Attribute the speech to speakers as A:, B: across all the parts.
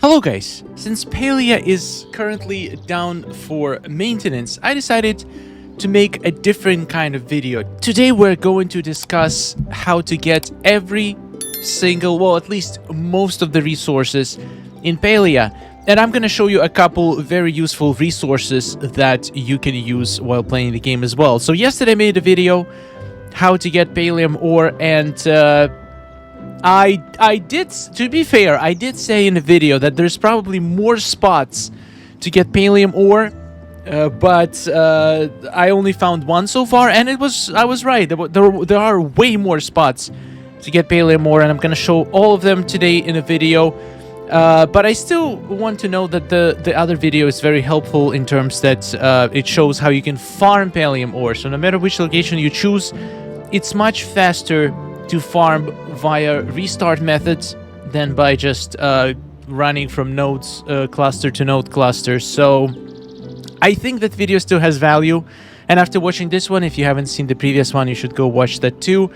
A: Hello guys, since Palia is currently down for maintenance, I decided to make a different kind of video. Today we're going to discuss how to get every single, well, at least most of the resources in Palia. And I'm going to show you a couple very useful resources that you can use while playing the game as well. So yesterday I made a video how to get Palium ore, and I did, to be fair, I did say in the video that there's probably more spots to get Palium ore, but I only found one so far, and I was right. There are way more spots to get Palium ore, and I'm gonna show all of them today in a video. But I still want to know that the other video is very helpful in terms that it shows how you can farm Palium ore. So no matter which location you choose, it's much faster to farm via restart methods than by just running from nodes cluster to node cluster. So I think that video still has value, and after watching this one, if you haven't seen the previous one, you should go watch that too.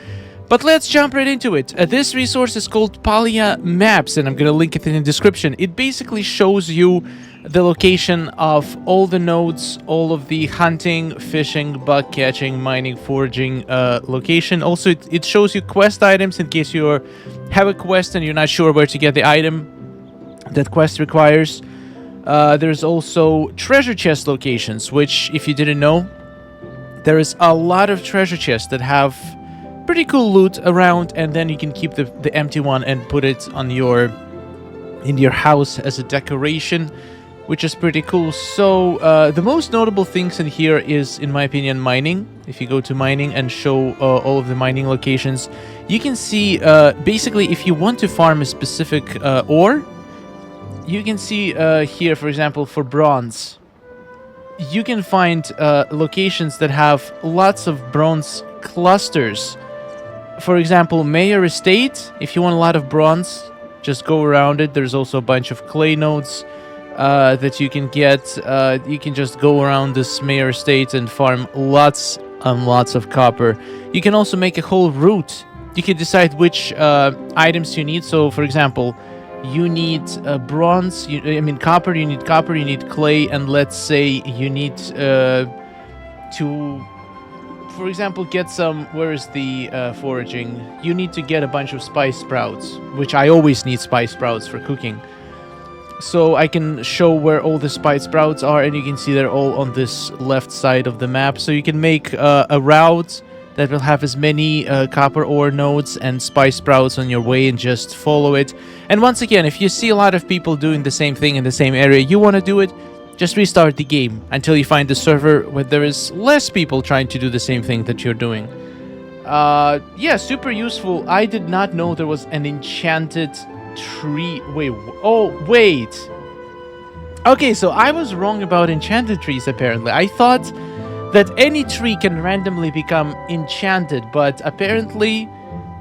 A: But let's jump right into it. This resource is called Palia Maps, and I'm gonna link it in the description. It basically shows you the location of all the nodes, all of the hunting, fishing, bug catching, mining, foraging location. Also, it shows you quest items in case you have a quest and you're not sure where to get the item that quest requires. There's also treasure chest locations, which, if you didn't know, there is a lot of treasure chests that have pretty cool loot around, and then you can keep the empty one and put it on in your house as a decoration, which is pretty cool. So the most notable things in here is, in my opinion, mining. If you go to mining and show all of the mining locations, you can see basically if you want to farm a specific ore, you can see here, for example, for bronze, you can find locations that have lots of bronze clusters. For example, Mayor Estate, if you want a lot of bronze, just go around it. There's also a bunch of clay nodes that you can get. You can just go around this Mayor Estate and farm lots and lots of copper. You can also make a whole route. You can decide which items you need. So, for example, you need bronze, copper, you need clay, and let's say you need to, for example, get some, where is the foraging? You need to get a bunch of spice sprouts, which I always need spice sprouts for cooking. So I can show where all the spice sprouts are, and you can see they're all on this left side of the map. So you can make a route that will have as many copper ore nodes and spice sprouts on your way, and just follow it. And once again, if you see a lot of people doing the same thing in the same area, you want to do it, just restart the game until you find the server where there is less people trying to do the same thing that you're doing. Yeah, super useful. I did not know there was an enchanted tree. Wait. Okay, so I was wrong about enchanted trees, apparently. I thought that any tree can randomly become enchanted, but apparently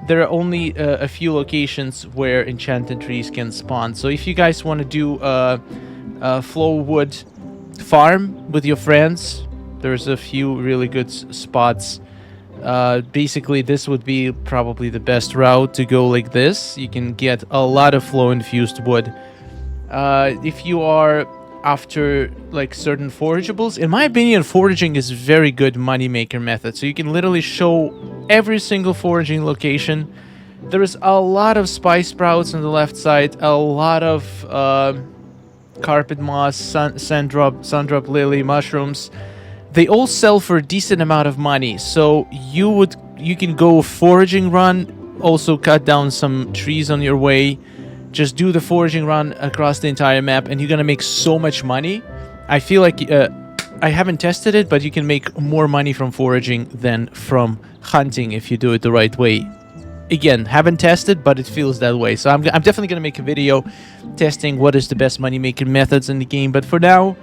A: there are only a few locations where enchanted trees can spawn. So if you guys want to do Flowwood farm with your friends, there's a few really good spots. Basically, this would be probably the best route to go like this. You can get a lot of flow infused wood. If you are after like certain forageables, in my opinion, foraging is very good money maker method. So you can literally show every single foraging location. There is a lot of spice sprouts on the left side, a lot of carpet moss, sundrop lily, mushrooms. They all sell for a decent amount of money. So you can go foraging run, also cut down some trees on your way. Just do the foraging run across the entire map, and you're gonna make so much money. I feel like I haven't tested it, but you can make more money from foraging than from hunting if you do it the right way. Again, haven't tested, but it feels that way. So I'm definitely going to make a video testing what is the best money-making methods in the game. But for now,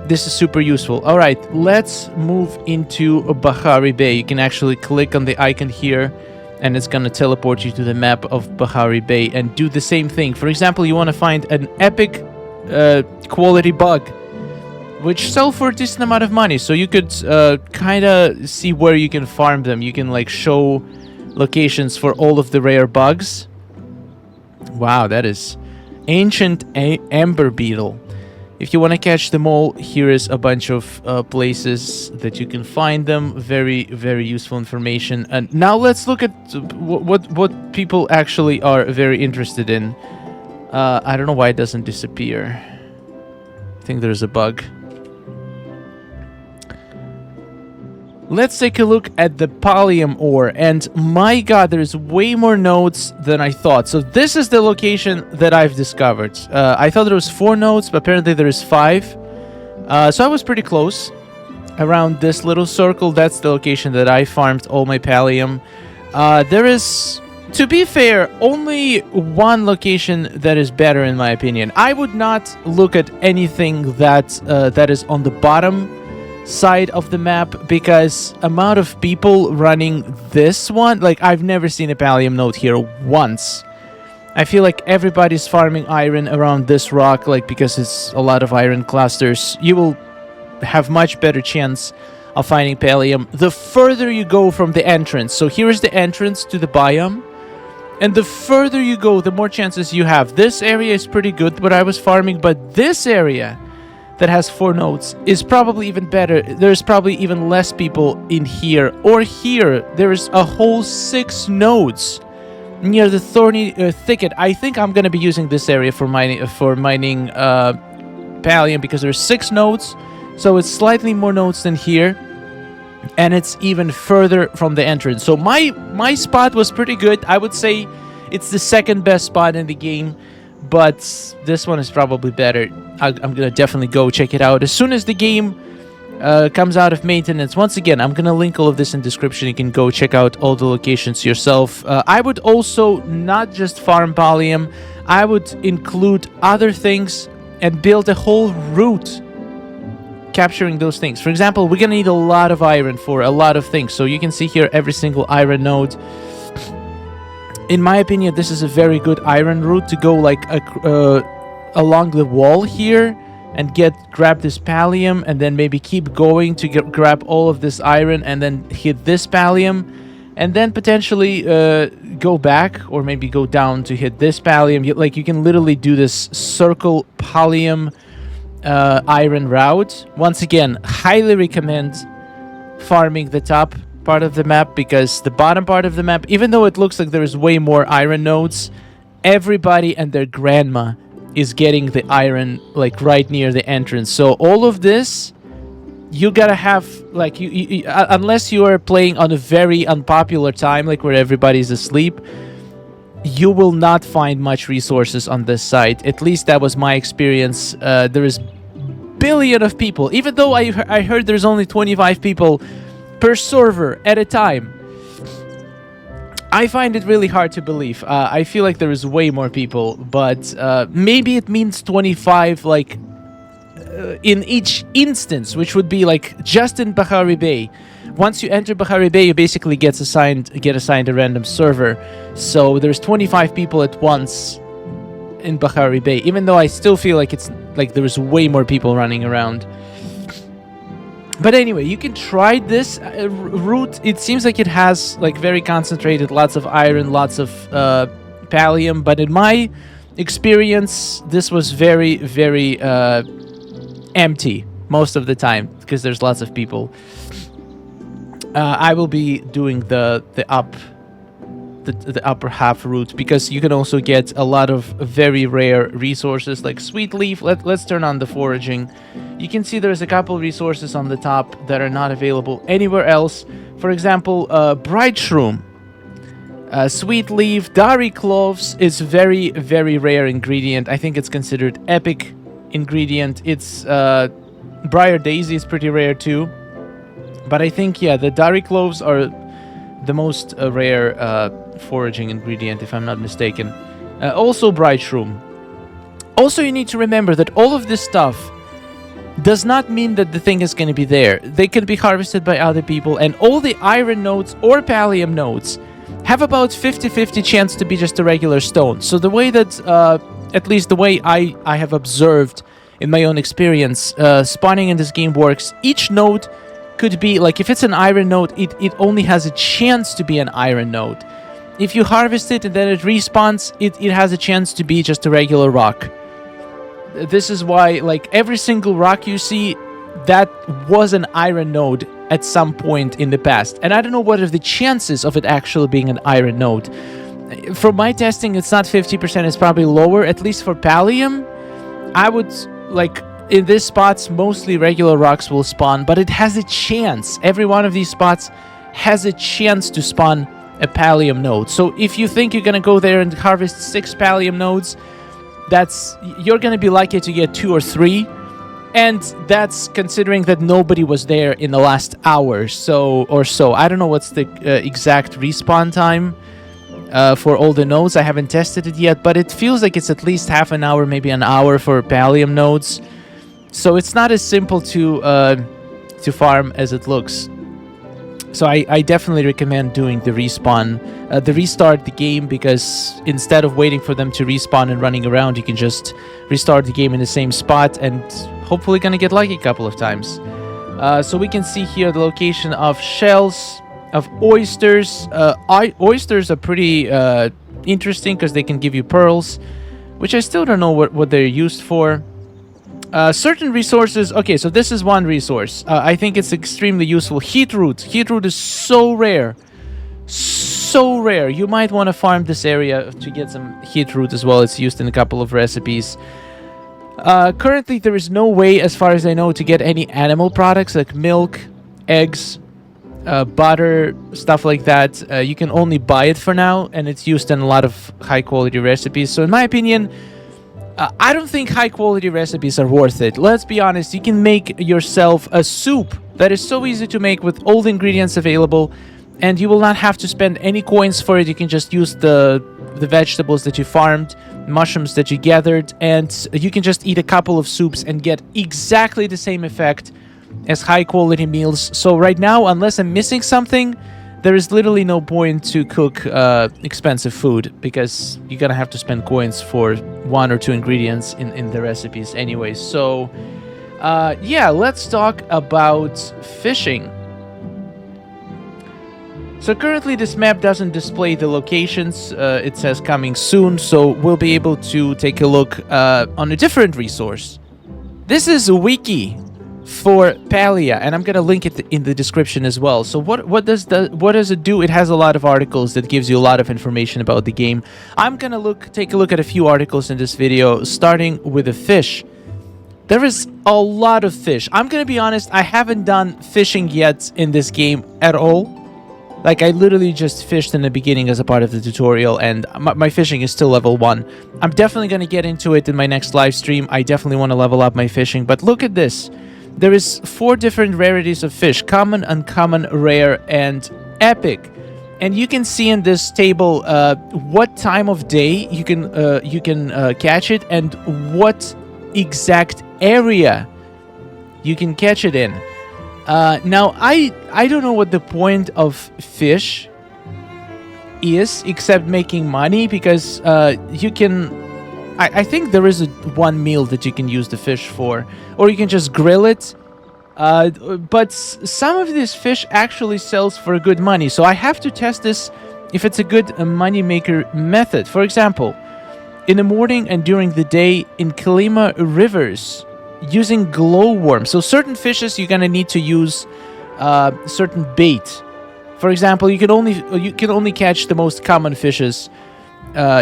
A: this is super useful. All right, let's move into Bahari Bay. You can actually click on the icon here, and it's going to teleport you to the map of Bahari Bay and do the same thing. For example, you want to find an epic quality bug, which sell for a decent amount of money. So you could kind of see where you can farm them. You can like show locations for all of the rare bugs. Wow, that is Ancient Amber Beetle. If you want to catch them all, here is a bunch of places that you can find them. Very, very useful information. And now let's look at what people actually are very interested in. I don't know why it doesn't disappear. I think there's a bug. Let's take a look at the Palium ore, and my god, there's way more nodes than I thought. So this is the location that I've discovered. I thought there was 4 nodes, but apparently there is 5. So I was pretty close. Around this little circle, that's the location that I farmed all my Palium. There is, to be fair, only one location that is better in my opinion. I would not look at anything that that is on the bottom side of the map, because amount of people running this one, like I've never seen a Palium node here once. I feel like everybody's farming iron around this rock, like because it's a lot of iron clusters. You will have much better chance of finding Palium the further you go from the entrance. So here is the entrance to the biome, and the further you go, the more chances you have. This area is pretty good where I was farming, but this area that has 4 nodes is probably even better. There's probably even less people in here. Or here, there's a whole 6 nodes near the thorny thicket. I think I'm gonna be using this area for mining Palium, because there's 6 nodes, so it's slightly more nodes than here, and it's even further from the entrance. So my spot was pretty good. I would say it's the second best spot in the game, but this one is probably better. I'm gonna definitely go check it out as soon as the game comes out of maintenance. Once again, I'm gonna link all of this in description. You can go check out all the locations yourself. I would also not just farm Palium. I would include other things and build a whole route capturing those things. For example, we're gonna need a lot of iron for a lot of things. So you can see here every single iron node. In my opinion, this is a very good iron route to go, like along the wall here and grab this Palium, and then maybe keep going to grab all of this iron and then hit this Palium, and then potentially go back or maybe go down to hit this Palium. Like you can literally do this circle Palium iron route. Once again, highly recommend farming the top part of the map, because the bottom part of the map, even though it looks like there is way more iron nodes, everybody and their grandma is getting the iron like right near the entrance. So all of this, you gotta have, like, you unless you are playing on a very unpopular time, like where everybody's asleep, you will not find much resources on this site. At least that was my experience. There is billion of people, even though I heard there's only 25 people per server at a time. I find it really hard to believe. I feel like there is way more people, but maybe it means 25, like in each instance, which would be like just in Bahari Bay. Once you enter Bahari Bay, you basically get assigned a random server. So there's 25 people at once in Bahari Bay, even though I still feel like it's like there's way more people running around. But anyway, you can try this route. It seems like it has like very concentrated, lots of iron, lots of Palium. But in my experience, this was very, very empty most of the time because there's lots of people. I will be doing the upper half route, because you can also get a lot of very rare resources like sweet leaf. Let's turn on the foraging. You can see there's a couple resources on the top that are not available anywhere else. For example, bright shroom, sweet leaf, dari cloves is very, very rare ingredient. I think it's considered epic ingredient. It's briar daisy is pretty rare too, but I think, yeah, the dari cloves are the most rare foraging ingredient, if I'm not mistaken. Also bright shroom. Also, you need to remember that all of this stuff does not mean that the thing is going to be there. They can be harvested by other people, and all the iron nodes or Palium nodes have about 50-50 chance to be just a regular stone. So the way that, at least the way I have observed in my own experience, spawning in this game works. Each node could be, like, if it's an iron node, it only has a chance to be an iron node. if you harvest it and then it respawns, it has a chance to be just a regular rock. This is why, like, every single rock you see, that was an iron node at some point in the past. And I don't know what are the chances of it actually being an iron node. From my testing, it's not 50%, it's probably lower, at least for Palium. I would, like, in these spots, mostly regular rocks will spawn, but it has a chance. Every one of these spots has a chance to spawn a Palium node. So if you think you're gonna go there and harvest 6 Palium nodes, you're gonna be lucky to get 2 or 3, and that's considering that nobody was there in the last hour or so. I don't know what's the exact respawn time for all the nodes. I haven't tested it yet, but it feels like it's at least half an hour, maybe an hour for Palium nodes. So it's not as simple to farm as it looks. So I definitely recommend doing the respawn, the restart the game, because instead of waiting for them to respawn and running around, you can just restart the game in the same spot and hopefully gonna get lucky a couple of times. So we can see here the location of shells, of oysters. Oysters are pretty interesting because they can give you pearls, which I still don't know what they're used for. Certain resources. Okay, so this is one resource. I think it's extremely useful. Heat root. Heat root is so rare. So rare. You might want to farm this area to get some heat root as well. It's used in a couple of recipes. Currently, there is no way, as far as I know, to get any animal products like milk, eggs, butter, stuff like that. You can only buy it for now, and it's used in a lot of high-quality recipes. So in my opinion, I don't think high-quality recipes are worth it. Let's be honest, you can make yourself a soup that is so easy to make with all the ingredients available, and you will not have to spend any coins for it. You can just use the vegetables that you farmed, mushrooms that you gathered, and you can just eat a couple of soups and get exactly the same effect as high-quality meals. So right now, unless I'm missing something, there is literally no point to cook expensive food, because you're gonna have to spend coins for 1 or 2 ingredients in the recipes anyway. So yeah, let's talk about fishing. So currently this map doesn't display the locations. It says coming soon, so we'll be able to take a look on a different resource. This is a wiki for Palia, and I'm gonna link it in the description as well. So what does it do? It has a lot of articles that gives you a lot of information about the game. I'm gonna take a look at a few articles in this video, starting with the fish. There is a lot of fish. I'm gonna be honest, I haven't done fishing yet in this game at all. Like, I literally just fished in the beginning as a part of the tutorial, and my fishing is still level 1. I'm definitely gonna get into it in my next live stream. I definitely want to level up my fishing, but look at this. There is 4 different rarities of fish: common, uncommon, rare, and epic. And you can see in this table what time of day you can catch it, and what exact area you can catch it in. Now, I don't know what the point of fish is, except making money, because you can... I think there is one meal that you can use the fish for, or you can just grill it. But some of this fish actually sells for good money, so I have to test this if it's a good money maker method. For example, in the morning and during the day in Kilima rivers, using glowworms. So certain fishes you're gonna need to use certain bait. For example, you can only catch the most common fishes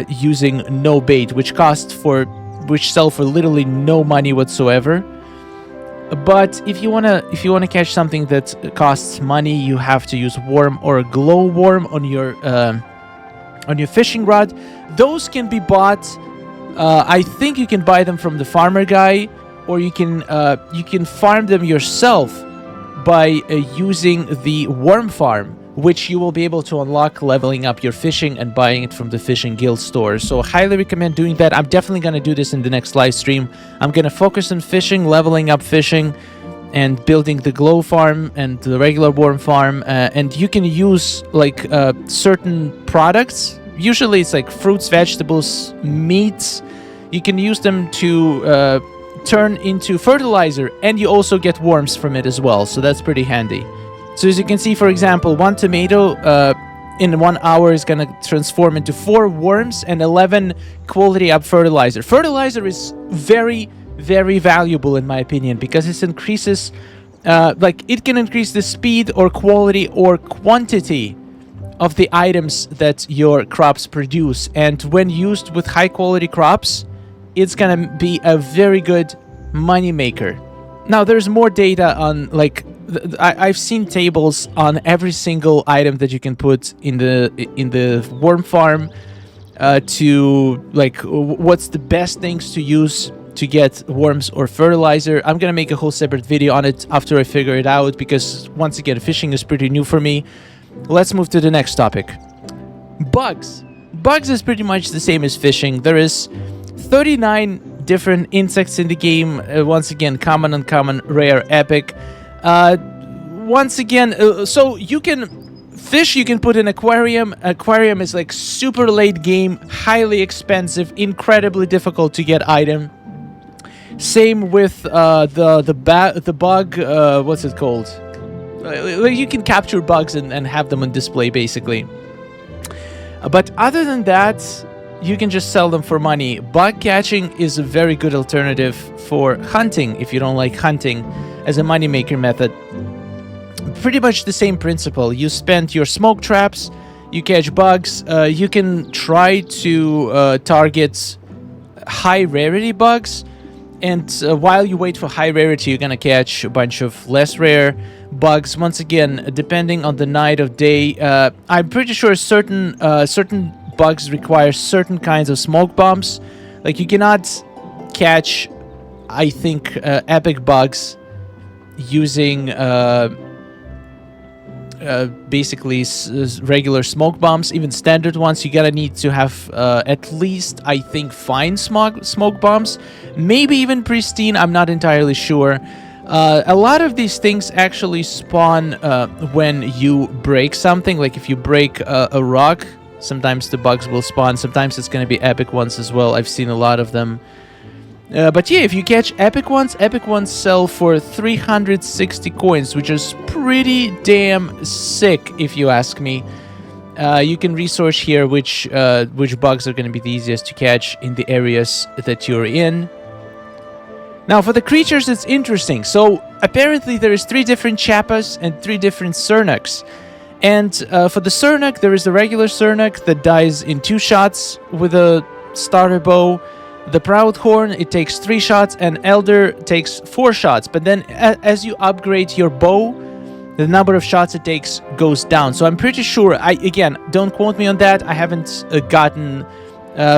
A: using no bait, which sell for literally no money whatsoever. But if you wanna catch something that costs money, you have to use worm or a glowworm on your fishing rod. Those can be bought. I think you can buy them from the farmer guy, or you can farm them yourself by using the worm farm, which you will be able to unlock leveling up your fishing and buying it from the fishing guild store. So highly recommend doing that. I'm definitely going to do this in the next live stream. I'm going to focus on fishing, leveling up fishing, and building the glow farm and the regular worm farm. And you can use like certain products. Usually it's like fruits, vegetables, meats. You can use them to turn into fertilizer, and you also get worms from it as well. So that's pretty handy. So as you can see, for example, one tomato in 1 hour is gonna transform into 4 worms and 11 quality up fertilizer. Fertilizer is very, very valuable in my opinion because it increases, it can increase the speed or quality or quantity of the items that your crops produce. And when used with high quality crops, it's gonna be a very good money maker. Now there's more data on I've seen tables on every single item that you can put in the worm farm, to what's the best things to use to get worms or fertilizer. I'm gonna make a whole separate video on it after I figure it out because once again fishing is pretty new for me. Let's move to the next topic. Bugs. Bugs is pretty much the same as fishing. There is 39 different insects in the game. Once again, common, uncommon, rare, epic. Once again, so you can fish, you can put in aquarium. Aquarium is like super late game, highly expensive, incredibly difficult to get item. Same with the bug, what's it called? You can capture bugs and have them on display basically. But other than that, you can just sell them for money. Bug catching is a very good alternative for hunting if you don't like hunting as a moneymaker method. Pretty much the same principle. You spend your smoke traps, you catch bugs, you can try to target high rarity bugs, and while you wait for high rarity, you're gonna catch a bunch of less rare bugs. Once again, depending on the night of day, I'm pretty sure certain bugs require certain kinds of smoke bombs. Like you cannot catch, I think, epic bugs using basically regular smoke bombs. Even standard ones, you gotta need to have at least, I think, fine smoke bombs, maybe even pristine. I'm not entirely sure. A lot of these things actually spawn when you break something. Like if you break a rock, sometimes the bugs will spawn. Sometimes it's going to be epic ones as well. I've seen a lot of them. But yeah, if you catch epic ones sell for 360 coins, which is pretty damn sick if you ask me. You can research here which bugs are going to be the easiest to catch in the areas that you're in. Now, for the creatures, it's interesting. So, apparently there is 3 different Chappas and 3 different Cernuks. And for the Cernuk, there is the regular Cernuk that dies in 2 shots with a starter bow. The Proudhorn, it takes 3 shots, and Elder takes 4 shots. But then, as you upgrade your bow, the number of shots it takes goes down. So I'm pretty sure, again, don't quote me on that. I haven't gotten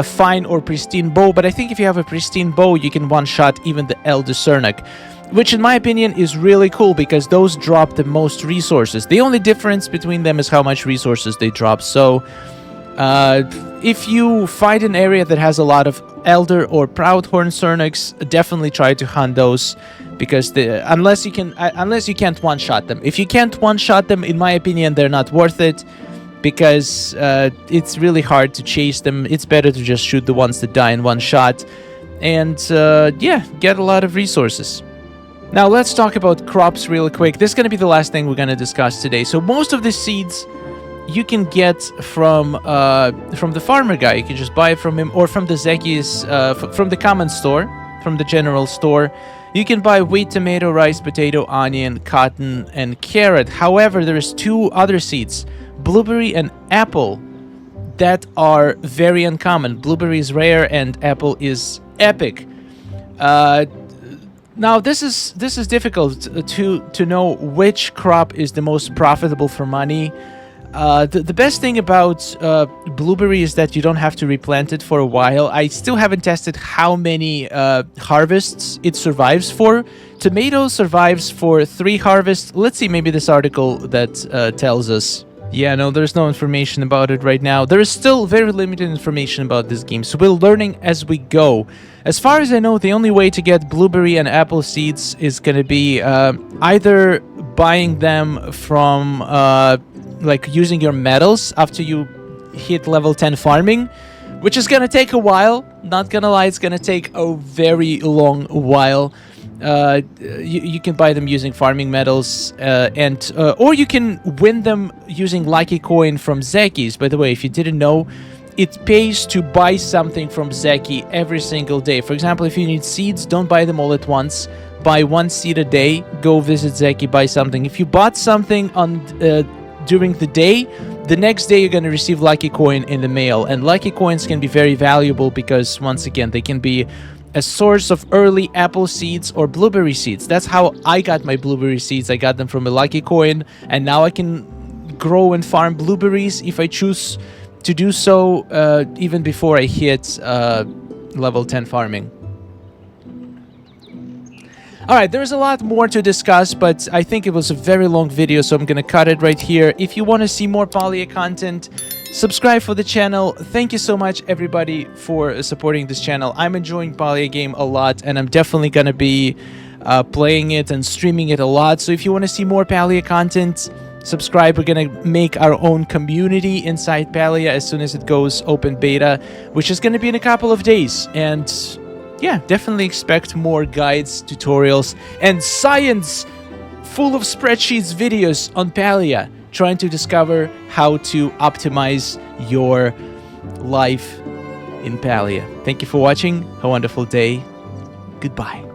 A: fine or pristine bow, but I think if you have a pristine bow, you can one-shot even the Elder Cernuk, which in my opinion is really cool because those drop the most resources. The only difference between them is how much resources they drop. So if you find an area that has a lot of Elder or Proudhorn Cernuks, definitely try to hunt those, because unless you can't one-shot them. If you can't one-shot them, in my opinion, they're not worth it, because it's really hard to chase them. It's better to just shoot the ones that die in one shot and yeah, get a lot of resources. Now let's talk about crops real quick. This is going to be the last thing we're going to discuss today. So most of the seeds you can get from the farmer guy. You can just buy it from him, or from the Zeki's, from the common store, from the general store. You can buy wheat, tomato, rice, potato, onion, cotton, and carrot. However, there's 2 other seeds, blueberry and apple, that are very uncommon. Blueberry is rare and apple is epic. Now this is difficult to know which crop is the most profitable for money. The best thing about blueberry is that you don't have to replant it for a while. I still haven't tested how many harvests it survives for. Tomato survives for 3 harvests. Let's see, maybe this article that tells us. Yeah, no, there's no information about it right now. There is still very limited information about this game, so we're learning as we go. As far as I know, the only way to get blueberry and apple seeds is going to be either buying them from, like, using your medals after you hit level 10 farming, which is going to take a while. Not going to lie, it's going to take a very long while. You can buy them using farming metals, and or you can win them using Lucky Coin from Zekis. By the way, if you didn't know, it pays to buy something from Zeki every single day. For example, if you need seeds, don't buy them all at once. Buy 1 seed a day. Go visit Zeki, buy something. If you bought something on during the day, the next day you're going to receive Lucky Coin in the mail. And Lucky Coins can be very valuable because, once again, they can be a source of early apple seeds or blueberry seeds. That's how I got my blueberry seeds. I got them from a Lucky Coin, and now I can grow and farm blueberries if I choose to do so, even before I hit level 10 farming. Alright, there's a lot more to discuss, but I think it was a very long video, so I'm gonna cut it right here. If you want to see more Palia content, subscribe for the channel. Thank you so much, everybody, for supporting this channel. I'm enjoying Palia game a lot, and I'm definitely gonna be playing it and streaming it a lot. So if you want to see more Palia content, subscribe. We're gonna make our own community inside Palia as soon as it goes open beta, which is gonna be in a couple of days. And yeah, definitely expect more guides, tutorials, and science full of spreadsheets videos on Palia, trying to discover how to optimize your life in Palia. Thank you for watching. Have a wonderful day. Goodbye.